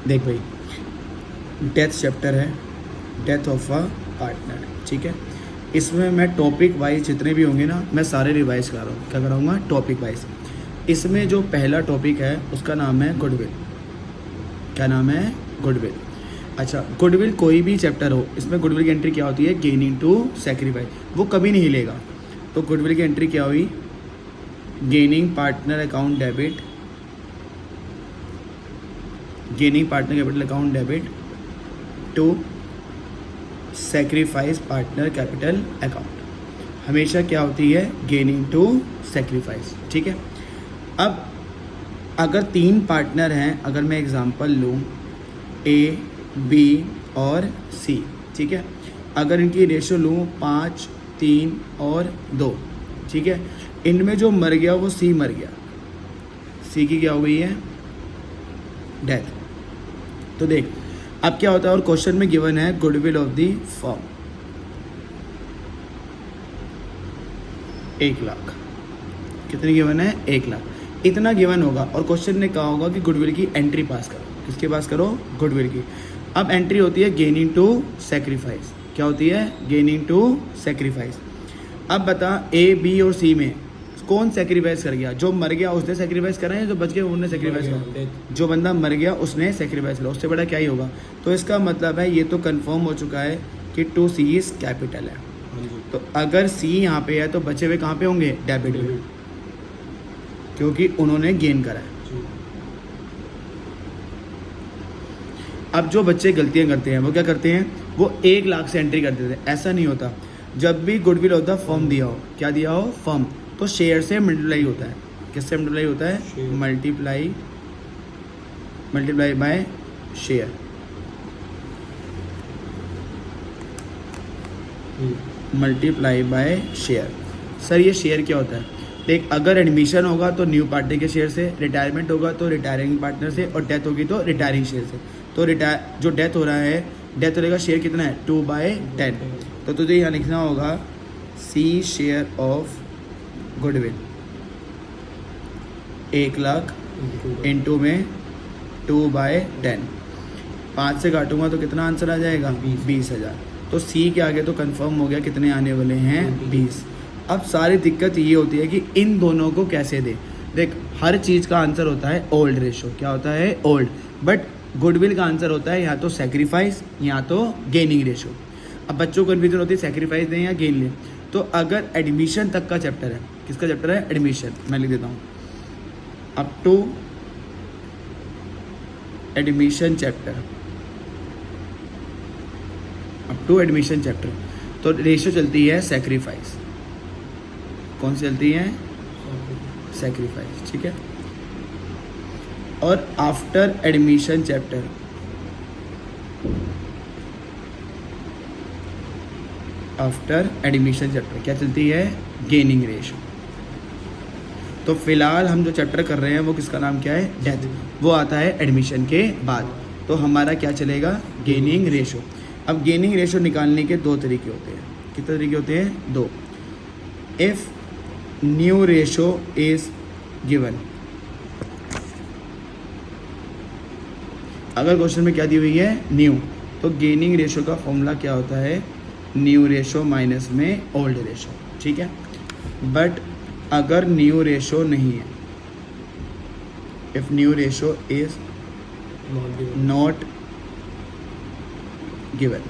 देख भाई, death chapter है, डेथ ऑफ अ पार्टनर, ठीक है। इसमें मैं टॉपिक वाइज जितने भी होंगे ना, मैं सारे रिवाइज करा रहा हूँ। क्या कराऊँगा? Topic wise. इसमें जो पहला टॉपिक है उसका नाम है गुडविल। क्या नाम है? गुडविल। अच्छा, गुडविल कोई भी चैप्टर हो, इसमें गुडविल की एंट्री क्या होती है? Gaining to sacrifice. वो कभी नहीं हिलेगा। तो गुडविल की एंट्री क्या हुई? Gaining partner account debit, gaining partner capital account debit to sacrifice partner capital account. हमेशा क्या होती है? गेनिंग टू सेक्रीफाइस, ठीक है। अब अगर 3 पार्टनर हैं, अगर मैं एग्जांपल लूँ ए, बी और सी, ठीक है। अगर इनकी रेशो लूँ 5, 3 और 2, ठीक है। इनमें जो मर गया वो सी मर गया। सी की क्या हो गई है? डेथ। तो देख अब क्या होता है, और क्वेश्चन में गिवन है goodwill of the firm 1 lakh. कितनी गिवन है? 1 लाख। इतना गिवन होगा और क्वेश्चन ने कहा होगा कि गुडविल की एंट्री पास करो। किसके पास करो? गुडविल की। अब एंट्री होती है गेनिंग टू सेक्रीफाइस। क्या होती है? Gaining to sacrifice. अब बता, ए, बी और सी में कौन सेक्रीफाइस कर गया? जो मर गया उसने सेक्रीफाइस करा है, जो बच गया उन्होंने सेक्रीफाइस करा? जो बंदा मर गया उसने सेक्रीफाइस करा। उससे बड़ा क्या ही होगा? तो इसका मतलब है ये तो कंफर्म हो चुका है कि 2C इज कैपिटल है। तो अगर सी यहाँ पे है तो बचे हुए कहाँ पे होंगे? डेबिट में, क्योंकि उन्होंने गेन करा है। अब जो बच्चे गलतियां करते हैं वो क्या करते हैं? वो 1 लाख से एंट्री कर देते हैं। ऐसा नहीं होता। जब भी गुडविल ऑफ द फर्म दिया हो, क्या दिया हो? फर्म, तो शेयर से मल्टीप्लाई होता है। किससे मल्टीप्लाई होता है? Multiply by share. Multiply by share. Sir ये शेयर क्या होता है? देख, अगर एडमिशन होगा तो न्यू पार्टनर के शेयर से, रिटायरमेंट होगा तो रिटायरिंग पार्टनर से, और डेथ होगी तो रिटायरिंग शेयर से। तो जो डेथ हो रहा है, डेथ होने का शेयर कितना है? 2/10। तो तुझे यहाँ लिखना होगा C share of goodwill 1 lakh into में 2/10। 5 से काटूंगा तो कितना आंसर आ जाएगा? 20,000। तो सी के आगे तो कंफर्म हो गया कितने आने वाले हैं? 20। अब सारी दिक्कत ये होती है कि इन दोनों को कैसे दे। देख, हर चीज़ का आंसर होता है ओल्ड रेशो। क्या होता है? ओल्ड। बट गुडविल का आंसर होता है या तो सेक्रीफाइस या तो गेनिंग रेशो। अब बच्चों को कन्फ्यूजन होती है सेक्रीफाइस दें या गेन लें। तो अगर एडमिशन तक का चैप्टर है, किसका चैप्टर है? एडमिशन। मैं लिख देता हूँ up to admission chapter, up to admission chapter, तो रेशो चलती है सेक्रीफाइस। कौन सी चलती है? सेक्रीफाइस, ठीक है। और after admission chapter, after admission chapter क्या चलती है? Gaining ratio. तो फिलहाल हम जो चैप्टर कर रहे हैं वो किसका नाम क्या है? डेथ। वो आता है एडमिशन के बाद। तो हमारा क्या चलेगा? Gaining ratio. अब गेनिंग रेशो निकालने के 2 तरीके होते हैं। कितने तरीके होते हैं? 2। If new ratio is given, अगर क्वेश्चन में क्या दी हुई है? न्यू, तो गेनिंग रेशो का फॉर्मूला क्या होता है? न्यू रेशो माइनस में ओल्ड रेशो, ठीक है। बट अगर न्यू रेशो नहीं है, if new ratio is not given,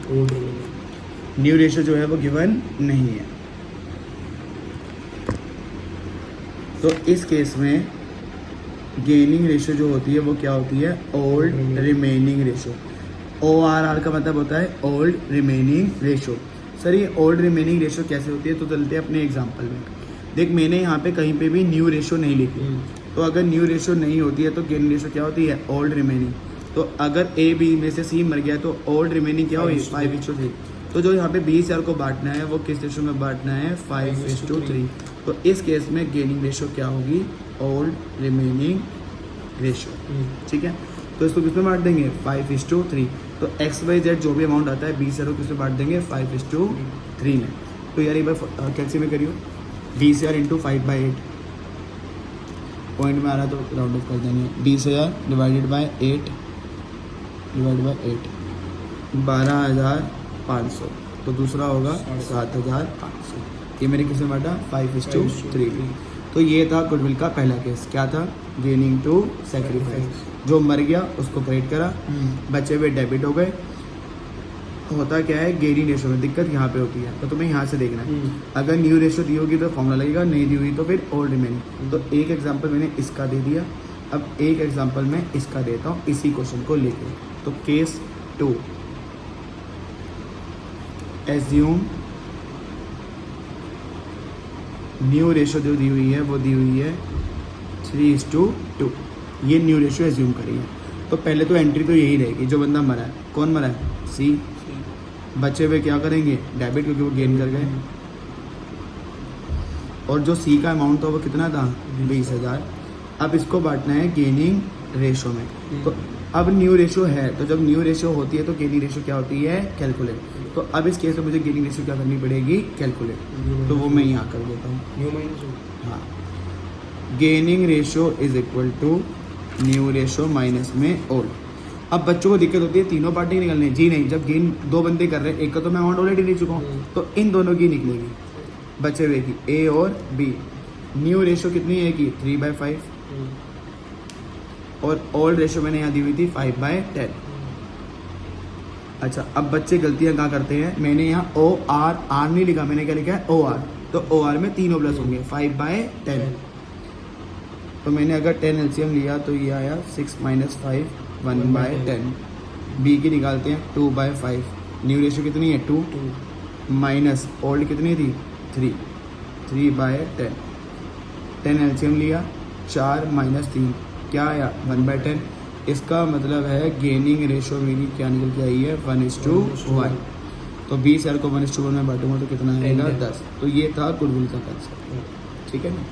new ratio जो है वो गिवन नहीं है, तो इस केस में गेनिंग रेशो जो होती है वो क्या होती है? Old remaining ratio. ORR का मतलब होता है ओल्ड रिमेनिंग रेशो। सर ये ओल्ड रिमेनिंग रेशो कैसे होती है? तो चलते हैं अपने एग्जांपल में। देख, मैंने यहाँ पे कहीं पे भी न्यू रेशो नहीं लिखी। तो अगर न्यू रेशो नहीं होती है तो गेनिंग रेशो क्या होती है? Old remaining. तो अगर A, B में से C मर गया तो ओल्ड रिमेनिंग क्या हुई? 5:3। तो जो यहाँ पे 20,000 को बांटना है वो किस रेशो में बांटना है? 5:3। तो इस केस में गेनिंग रेशो क्या होगी? ओल्ड रिमेनिंग रेशो, ठीक है। तो इसको किस में बांट देंगे? 5:3। तो XYZ जो भी अमाउंट आता है 20,000 को किस में बांट देंगे? 5:3 में। तो यार एक बार कैसे में करियो, 20,000 इंटू 5/8 पॉइंट में आ रहा है तो राउंड ऑफ कर देंगे। 20,000 डिवाइडेड बाय 8 डिवाइड बाई 8, 12,500। तो दूसरा होगा 7,500। ये मेरे किसमें बांटा 5:3। तो ये था गुडविल का पहला केस। क्या था? Gaining to sacrifice. जो मर गया उसको क्रेडिट करा, बचे हुए डेबिट हो गए। होता क्या है, गेनिंग रेशो में दिक्कत यहाँ पे होती है, तो तुम्हें यहाँ से देखना है। अगर न्यू रेशो दी होगी तो फॉर्मूला लगेगा, नहीं दी हुई तो फिर ओल्ड रिमेनिंग। तो एक एग्जांपल मैंने इसका दे दिया, अब एक एग्जांपल मैं इसका देता हूँ इसी क्वेश्चन को लेके। तो केस 2, एज्यूम न्यू रेशो जो दी हुई है वो दी हुई है 3:2। ये न्यू रेशो एज्यूम करी है। तो पहले तो एंट्री तो यही रहेगी, जो बंदा मरा है। कौन मरा है? सी। बचे हुए क्या करेंगे? डेबिट, क्योंकि वो गेन कर गए। और जो सी का अमाउंट था वो कितना था? 20,000। अब इसको बांटना है गेनिंग रेशो में। तो अब न्यू रेशो है, तो जब न्यू रेशो होती है तो गेनिंग रेशो क्या होती है? कैलकुलेट। तो अब इस केस में मुझे गेनिंग रेशो क्या करनी पड़ेगी? कैलकुलेट। तो वो मैं यहाँ कर देता हूँ। न्यू माइनस हाँ, gaining ratio is equal to new ratio minus में ओल्ड। अब बच्चों को दिक्कत होती है तीनों पार्टी निकलने। जी नहीं, जब गेन दो बंदे कर रहे हैं, एक का तो मैं अमाउंट ऑलरेडी ले चुका हूँ, तो इन दोनों की निकलेगी बचे हुए की, ए और बी। न्यू रेशो कितनी है की? 3/5। और ओल्ड रेशो मैंने यहाँ दी हुई थी 5/10। अच्छा, अब बच्चे गलतियाँ कहाँ करते हैं? मैंने यहाँ OR नहीं लिखा, मैंने क्या लिखा है? OR। तो OR में तीनों प्लस होंगे, 5/10। तो मैंने अगर 10 एलसीएम लिया तो ये आया 6 - 5 1/10। बी की निकालते हैं 2/5। न्यू रेशो कितनी है? 2 माइनस ओल्ड कितनी थी? 3/10। 10 एलसीएम लिया, 4 - 3 क्या आया? 1/10। इसका मतलब है गेनिंग रेशो मेरी क्या निकल के आई है? 1:1। तो 20,000 को 1:1 में बांटूंगा तो कितना आएगा? 10। तो ये था गुडविल का कंसेप्ट। ठीक है ना।